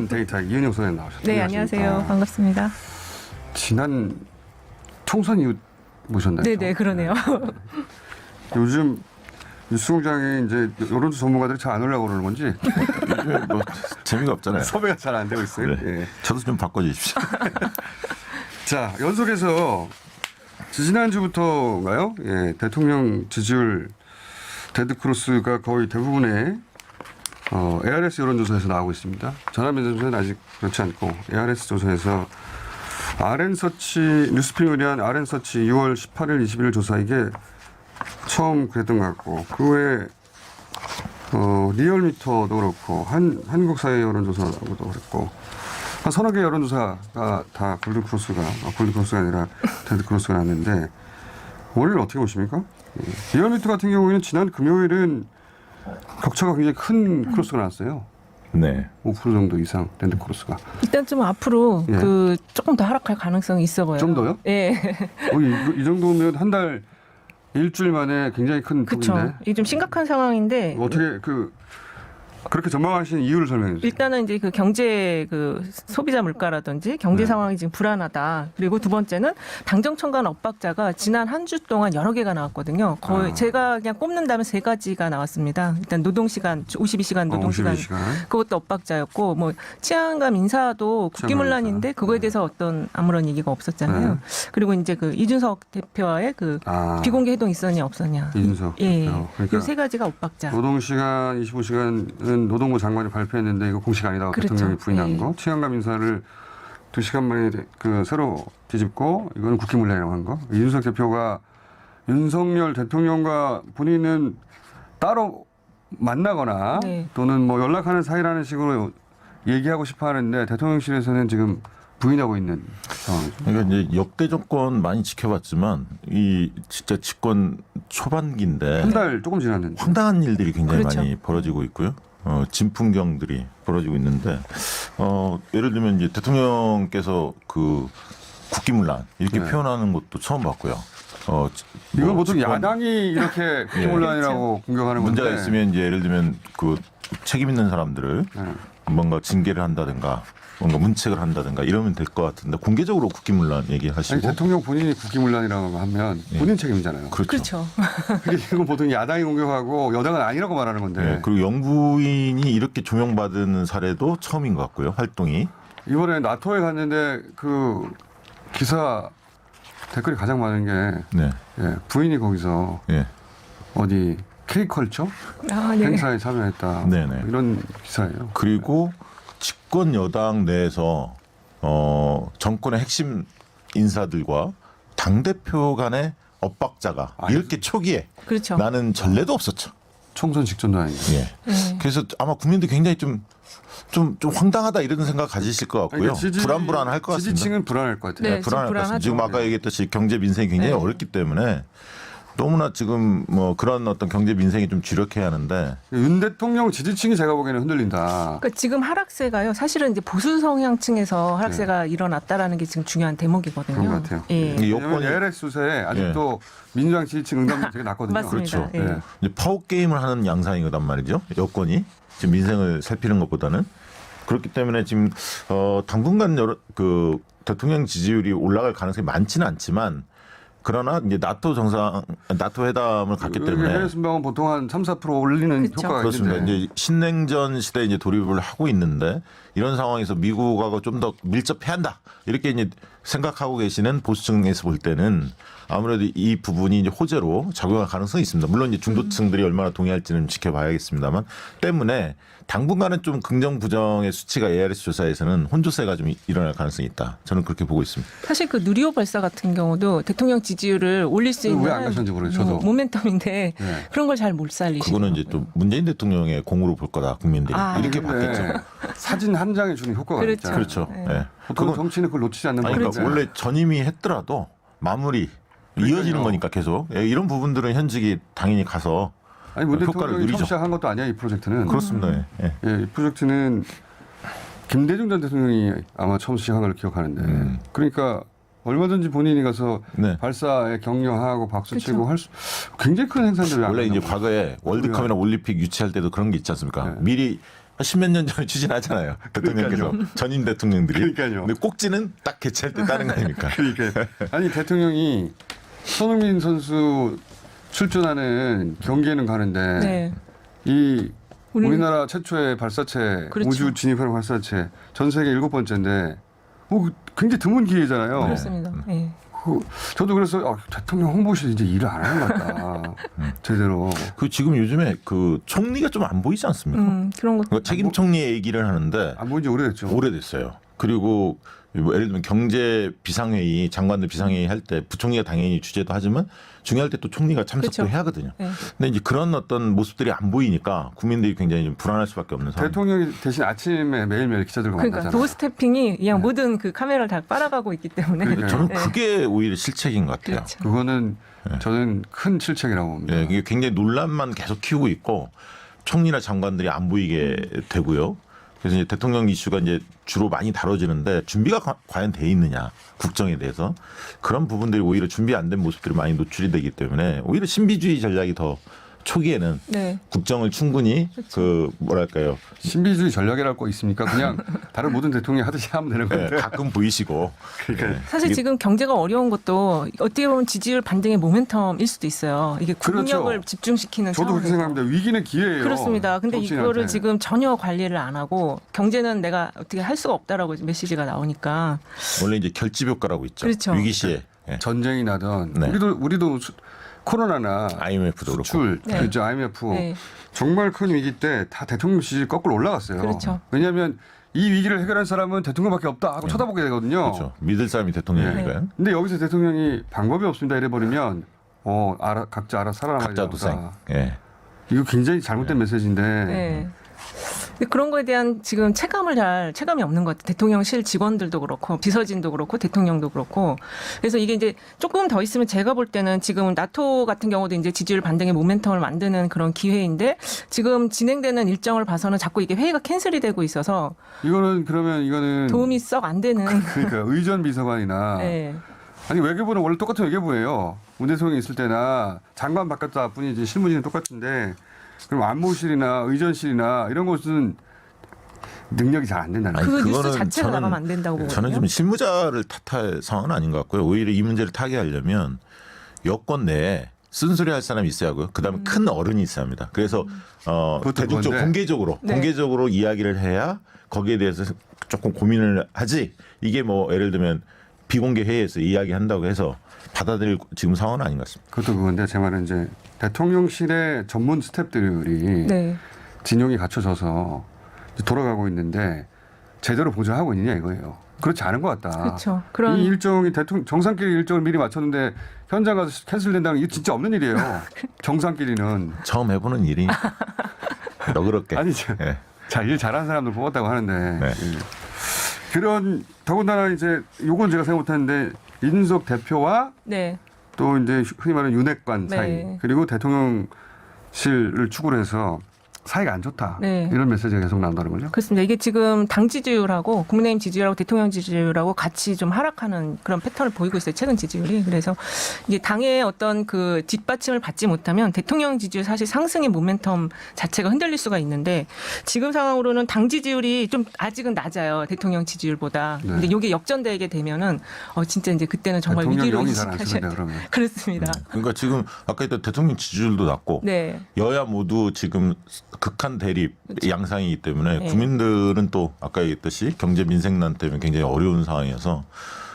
데이터 이은영 소장 나오셨습니다. 네, 안녕하세요. 반갑습니다. 지난 총선 이후 모셨나요? 네네, 그러네요. 요즘 뉴스공장에 이제 여론조사 전문가들이 잘 안 오려고 그러는 건지 뭐 재미가 없잖아요. 섭외가 잘 안 되고 있어요. 네. 예. 저도 좀 바꿔주십시오. 자, 연속해서 지난주부터인가요? 예, 대통령 지지율 데드크로스가 거의 대부분의 ARS 여론조사에서 나오고 있습니다. 전화면접조사는 아직 그렇지 않고 ARS 조사에서 RN서치 뉴스픽을 위한 RN서치 6월 18일 21일 조사 이게 처음 그랬던 것 같고 그 외에 리얼미터도 그렇고 한국사회 여론조사도 그랬고 한 서너 개 여론조사가 다 골든크로스가 아니라 데드크로스가 났는데 오늘 어떻게 보십니까? 리얼미터 같은 경우에는 지난 금요일은 격차가 굉장히 큰 크로스가 나왔어요. 네. 5% 정도 이상 데드크로스가. 일단 좀 앞으로 예. 조금 더 하락할 가능성이 있어 보여요. 좀 더요? 예. 이 정도면 한 달 일주일 만에 굉장히 큰 그렇죠. 폭인데 이게 좀 심각한 상황인데 어떻게 그렇게 전망하시는 이유를 설명해 주세요. 일단은 이제 그 경제 소비자 물가라든지 경제 네. 상황이 지금 불안하다. 그리고 두 번째는 당정 청간 엇박자가 지난 한 주 동안 여러 개가 나왔거든요. 거의 제가 그냥 꼽는다면 세 가지가 나왔습니다. 일단 노동시간 52시간 노동시간 52시간. 그것도 엇박자였고 뭐 치안감 인사도 국기문란인데 그거에 대해서 어떤 아무런 얘기가 없었잖아요. 네. 그리고 이제 그 이준석 대표와의 비공개 회동 있었냐 없었냐. 이준석 예. 대표. 그러니까 이 세 가지가 엇박자. 노동시간 25시간은 노동부 장관이 발표했는데 이거 공식 아니다고 그렇죠. 대통령이 부인한 예. 거. 치안감 인사를 2시간 만에 새로 뒤집고 이거는 국기문란이라고 한 거. 이준석 대표가 윤석열 대통령과 본인은 따로 만나거나 네. 또는 뭐 연락하는 사이라는 식으로 얘기하고 싶어 하는데 대통령실에서는 지금 부인하고 있는 상황이죠. 그러니까 이제 역대 정권 많이 지켜봤지만 이 진짜 집권 초반기인데 한 달 조금 지났는데. 황당한 일들이 굉장히 그렇죠. 많이 벌어지고 있고요. 진풍경들이 벌어지고 있는데 예를 들면 이제 대통령께서 그 국기문란 이렇게 네. 표현하는 것도 처음 봤고요. 이건 뭐 보통 집권 야당이 이렇게 국기문란이라고 공격하는 건데. 문제가 있으면 이제 예를 들면 그 책임 있는 사람들을 네. 뭔가 징계를 한다든가 뭔가 문책을 한다든가 이러면 될 것 같은데 공개적으로 국기문란 얘기하시고 아니, 대통령 본인이 국기문란이라고 하면 본인 책임이잖아요. 그렇죠. 그게 이건 보통 야당이 공격하고 여당은 아니라고 말하는 건데 네, 그리고 영부인이 이렇게 조명받은 사례도 처음인 것 같고요. 활동이. 이번에 나토에 갔는데 그 기사 댓글이 가장 많은 게 네. 예, 부인이 거기서 예. 어디 K컬처 아, 네. 행사에 참여했다 네네. 이런 기사예요. 그리고 집권 여당 내에서 정권의 핵심 인사들과 당 대표 간의 엇박자가 이렇게 초기에 그렇죠. 나는 전례도 없었죠. 총선 직전도 아니고. 예. 네. 그래서 아마 국민들 굉장히 좀 황당하다 이런 생각 가지실 것 같고요. 불안불안할 것 같습니다. 지지층은 불안할 것 같아요. 네, 불안할 것 같습니다. 불안하죠. 지금 아까 얘기했듯이 경제 민생이 굉장히 네. 어렵기 때문에 너무나 지금 뭐 그런 어떤 경제 민생이 좀 주력해야 하는데 윤 대통령 지지층이 제가 보기에는 흔들린다. 그러니까 지금 하락세가요. 사실은 이제 보수 성향층에서 하락세가 일어났다라는 게 지금 중요한 대목이거든요. 그런 것 같아요. 예. 이 왜냐하면 여권이 ARS 수세에 아직도 민주당 지지층 응답률이 되게 낮거든요. 맞습니다. 그렇죠. 예. 네. 이제 파워 게임을 하는 양상이거단 말이죠. 여권이 지금 민생을 살피는 것보다는 그렇기 때문에 지금 당분간 그 대통령 지지율이 올라갈 가능성이 많지는 않지만 그러나 이제 나토 회담을 갔기 때문에 해외 순방은 보통 한 3, 4% 올리는 그렇죠. 효과가 그렇습니다. 있는데 이제 신냉전 시대에 이제 돌입을 하고 있는데 이런 상황에서 미국하고 좀 더 밀접해야 한다. 이렇게 이제 생각하고 계시는 보수층에서 볼 때는 아무래도 이 부분이 이제 호재로 작용할 가능성이 있습니다. 물론 이제 중도층들이 얼마나 동의할지는 지켜봐야겠습니다만 때문에 당분간은 좀 긍정 부정의 수치가 ARS 조사에서는 혼조세가 좀 일어날 가능성이 있다. 저는 그렇게 보고 있습니다. 사실 그 누리호 발사 같은 경우도 대통령 지지율을 올릴 수 있는 왜 안 가셨는지 모르겠어요. 저도. 모멘텀인데 네. 그런 걸 잘 못 살리시고. 그거는 이제 또 문재인 대통령의 공으로 볼 거다 국민들이 이렇게 근데 봤겠죠. 사진 한 장에 주는 효과가 그렇죠. 있잖아요. 그렇죠. 네. 예. 보통 그건 정치는 그걸 놓치지 않는 아니, 거죠. 그러니까 원래 전임이 했더라도 마무리 이어지는 거니까 계속 이런 부분들은 현직이 당연히 가서 아니 문 효과를 대통령이 처음 누리죠. 시작한 것도 아니야 이 프로젝트는. 그렇습니다. 예. 이 프로젝트는 김대중 전 대통령이 아마 처음 시작한 걸 기억하는데 그러니까 얼마든지 본인이 가서 네. 발사에 격려하고 박수 그렇죠. 치고 할 수 굉장히 큰 행사인데 왜 안 원래 이제 하냐고. 과거에 월드컵이나 올림픽 유치할 때도 그런 게 있지 않습니까? 네. 미리 십몇 년 전에 추진하잖아요. 대통령께서 전임 대통령들이. 그러니까요. 근데 꼭지는 딱 개최할 때 따는 거 아닙니까? 그러니까 아니 대통령이 손흥민 선수 출전하는 경기에는 가는데 네. 이 우리나라 최초의 발사체 그렇죠. 우주 진입하는 발사체 전 세계 7번째인데 굉장히 드문 기회잖아요. 그렇습니다. 네. 저도 그래서 대통령 홍보실 이제 일을 안 하는 것 같다. 제대로. 그 지금 요즘에 그 총리가 좀 안 보이지 않습니까? 그런 것. 그러니까 책임 총리의 얘기를 하는데 안 본 지 오래됐죠. 오래됐어요. 그리고 뭐 예를 들면 경제 비상회의, 장관들 비상회의 할 때 부총리가 당연히 주재도 하지만 중요할 때 또 총리가 참석도 그렇죠. 해야 하거든요. 네. 근데 이제 그런 어떤 모습들이 안 보이니까 국민들이 굉장히 좀 불안할 수밖에 없는 상황. 대통령이 대신 아침에 매일매일 기자들과 그러니까 만나잖아요. 도스태핑이 그냥 모든 그 카메라를 다 빨아가고 있기 때문에. 그러니까요. 저는 네. 그게 오히려 실책인 것 같아요. 그렇죠. 그거는 저는 큰 실책이라고 봅니다. 예, 이게 굉장히 논란만 계속 키우고 있고 총리나 장관들이 안 보이게 되고요. 그래서 이제 대통령 이슈가 이제 주로 많이 다뤄지는데 준비가 과연 돼 있느냐 국정에 대해서 그런 부분들이 오히려 준비 안 된 모습들이 많이 노출이 되기 때문에 오히려 신비주의 전략이 더 초기에는 네. 국정을 충분히 그 뭐랄까요 신비주의 전략이라고 거 있습니까? 그냥 다른 모든 대통령이 하듯이 하면 되는 예, 건데. 가끔 보이시고 그러니까 예, 사실 이게 지금 경제가 어려운 것도 어떻게 보면 지지율 반등의 모멘텀일 수도 있어요. 이게 국력을 그렇죠. 집중시키는 저도 그렇게 상황에서. 생각합니다. 위기는 기회예요. 그렇습니다. 근데 정치인한테. 이거를 지금 전혀 관리를 안 하고 경제는 내가 어떻게 할 수가 없다라고 메시지가 나오니까. 원래 이제 결집 효과라고 있죠. 그렇죠. 위기 시에 예. 전쟁이 나던 네. 우리도 코로나나 IMF도 그렇고 수출, 네. 그렇죠. IMF 네. 정말 큰 위기 때 다 대통령 지지율 거꾸로 올라갔어요. 그렇죠. 왜냐하면 이 위기를 해결한 사람은 대통령밖에 없다 하고 쳐다보게 되거든요. 그렇죠. 믿을 사람이 대통령이니까요. 근데 여기서 대통령이 방법이 없습니다 이래버리면 각자 알아 살아남아야 각자 된다. 도생. 예. 이거 굉장히 잘못된 메시지인데 네. 근데 그런 거에 대한 지금 체감이 없는 것 같아요. 대통령실 직원들도 그렇고 비서진도 그렇고 대통령도 그렇고. 그래서 이게 이제 조금 더 있으면 제가 볼 때는 지금 나토 같은 경우도 이제 지지율 반등의 모멘텀을 만드는 그런 기회인데 지금 진행되는 일정을 봐서는 자꾸 이게 회의가 캔슬이 되고 있어서 이거는 도움이 썩 안 되는. 그러니까 의전 비서관이나 네. 아니 외교부는 원래 똑같은 외교부예요. 문 대통령이 있을 때나 장관 바꿨다 뿐이지 실무진은 똑같은데 그럼 안보실이나 의전실이나 이런 곳은 능력이 잘 안 된다는 아니, 그 뉴스 그거는 자체가 저는- 나가면 안 된다고 보거든요. 저는 좀 실무자를 탓할 상황은 아닌 것 같고요. 오히려 이 문제를 타개하려면 여권 내에 쓴소리할 사람이 있어야 하고요. 그다음에 큰 어른이 있어야 합니다. 그래서 그것도 대중적 그건데. 네. 공개적으로 이야기를 해야 거기에 대해서 조금 고민을 하지. 이게 뭐 예를 들면 비공개 회의에서 이야기한다고 해서 받아들일 지금 상황은 아닌 것 같습니다. 그것도 그건데 제 말은 이제 대통령실의 전문 스태프들이 네. 진용이 갖춰져서 이제 돌아가고 있는데 제대로 보좌하고 있느냐 이거예요. 그렇지 않은 것 같다. 그렇죠. 그런 이 일정이 정상끼리 일정을 미리 맞췄는데 현장 가서 캔슬된다는 게 진짜 없는 일이에요. 정상끼리는. 처음 해보는 일이 너그럽게. 아니 예. 일 잘하는 사람들 뽑았다고 하는데 네. 예. 그런 더군다나 이제 요건 제가 생각 못했는데 인석 대표와 네. 또 이제 흔히 말하는 윤핵관 네. 사이 그리고 대통령실을 축으로 해서 사이가 안 좋다 네. 이런 메시지가 계속 나온다는 거죠. 그렇습니다. 이게 지금 당 지지율하고 국민의힘 지지율하고 대통령 지지율하고 같이 좀 하락하는 그런 패턴을 보이고 있어요. 최근 지지율이. 그래서 이게 당의 어떤 그 뒷받침을 받지 못하면 대통령 지지율 사실 상승의 모멘텀 자체가 흔들릴 수가 있는데 지금 상황으로는 당 지지율이 좀 아직은 낮아요. 대통령 지지율보다. 네. 근데 이게 역전되게 되면은 진짜 이제 그때는 정말 대통령 위기로 영이 잘 안 인식하셔야 쓰는데 돼요. 그러면. 그렇습니다. 그러니까 지금 아까 했던 대통령 지지율도 낮고 네. 여야 모두 지금 극한 대립 그렇죠. 양상이기 때문에 네. 국민들은 또 아까 얘기했듯이 경제 민생난 때문에 굉장히 어려운 상황이어서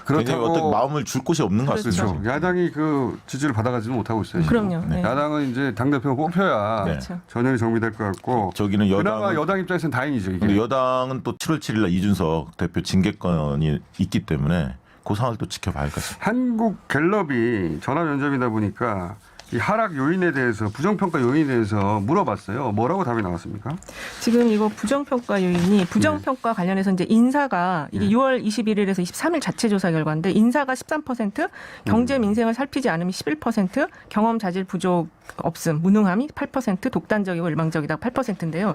굉장히 그렇다고 어떻게 마음을 줄 곳이 없는 것 같습니다. 그렇죠. 그렇죠. 야당이 그 지지를 받아가지는 못하고 있어요. 지금. 그럼요. 네. 야당은 이제 당 대표가 뽑혀야 네. 그렇죠. 전열이 정비될 것 같고 저기는 그나마 여당 여당 입장에서는 다행이죠. 이게. 근데 여당은 또 7월 7일 날 이준석 대표 징계권이 있기 때문에 그 상황을 또 지켜봐야 할 것 같습니다. 한국 갤럽이 전화 면접이다 보니까 이 하락 요인에 대해서 부정평가 요인에 대해서 물어봤어요. 뭐라고 답이 나왔습니까? 지금 이거 부정평가 요인이 부정평가 관련해서 이제 인사가 이게 네. 6월 21일에서 23일 자체 조사 결과인데 인사가 13%, 경제 민생을 살피지 않으면 11%, 경험 자질 부족 없음, 무능함이 8%, 독단적이고 일방적이다 8%인데요.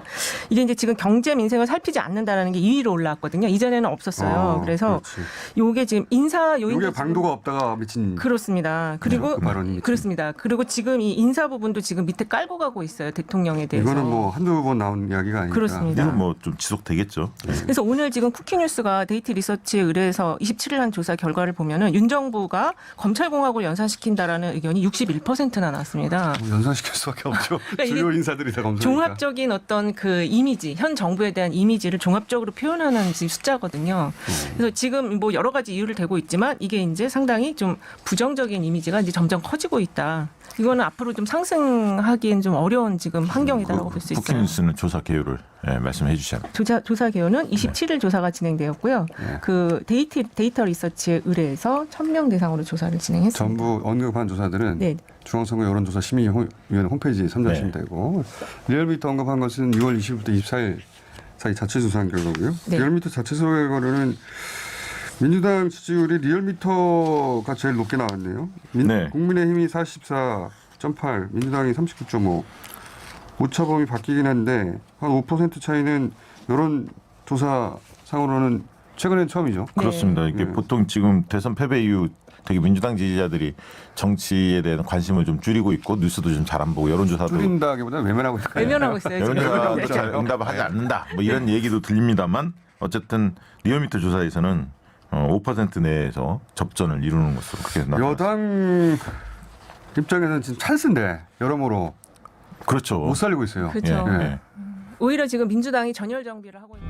이게 이제 지금 경제 민생을 살피지 않는다라는 게 2위로 올라왔거든요. 이전에는 없었어요. 그래서 그렇지. 요게 지금 인사 요인 이게 방도가 없다가 미친. 그렇습니다. 그리고 그 발언이 미친. 그렇습니다. 그리고 지금 이 인사 부분도 지금 밑에 깔고 가고 있어요. 대통령에 대해서. 이거는 뭐 한두 번 나온 이야기가 아니니까. 그렇습니다. 이건 뭐 좀 지속되겠죠. 그래서 오늘 지금 쿠키뉴스가 데이트 리서치에 의뢰해서 27일 한 조사 결과를 보면은 윤 정부가 검찰공화국을 연상시킨다라는 의견이 61%나 나왔습니다. 뭐 연상시킬 수밖에 없죠. 그러니까 이게 주요 인사들이 다 검사니까. 종합적인 어떤 그 이미지, 현 정부에 대한 이미지를 종합적으로 표현하는 지금 숫자거든요. 그래서 지금 뭐 여러 가지 이유를 대고 있지만 이게 이제 상당히 좀 부정적인 이미지가 이제 점점 커지고 있다. 이거는 앞으로 좀 상승하기엔 좀 어려운 지금 환경이다라고 볼 수 있어요. 쿠키뉴스는 조사 개요를 말씀해 주셔야 합니다. 조사 개요는 27일 조사가 진행되었고요. 네. 그 데이터 리서치에 의뢰해서 1,000명 대상으로 조사를 진행했습니다. 전부 언급한 조사들은 네. 중앙선거 여론조사 심의위원회 홈페이지에 참조하시면 되고 리얼미터 언급한 것은 6월 20일부터 24일 사이 자체 조사한 결과고요. 네. 리얼미터 자체 조사 결과로는 민주당 지지율이 리얼미터가 제일 높게 나왔네요. 네. 국민의힘이 44.8, 민주당이 39.5. 오차범위 바뀌긴 한데 한 5% 차이는 여론조사상으로는 최근엔 처음이죠. 네. 그렇습니다. 이게 네. 보통 지금 대선 패배 이후 되게 민주당 지지자들이 정치에 대한 관심을 좀 줄이고 있고 뉴스도 좀 잘 안 보고 여론조사도 줄인다기보다 외면하고 있어요. 외면하고 있어요. 지금. 여론조사도 잘 응답하지 않는다. 뭐 이런 얘기도 들립니다만 어쨌든 리얼미터 조사에서는 5% 내에서 접전을 이루는 것으로 그렇게 나타났습니다. 여당 입장에서는 지금 찬스인데 여러모로 그렇죠. 못 살리고 있어요. 그렇죠. 예, 예. 예. 오히려 지금 민주당이 전열 정비를 하고 있는.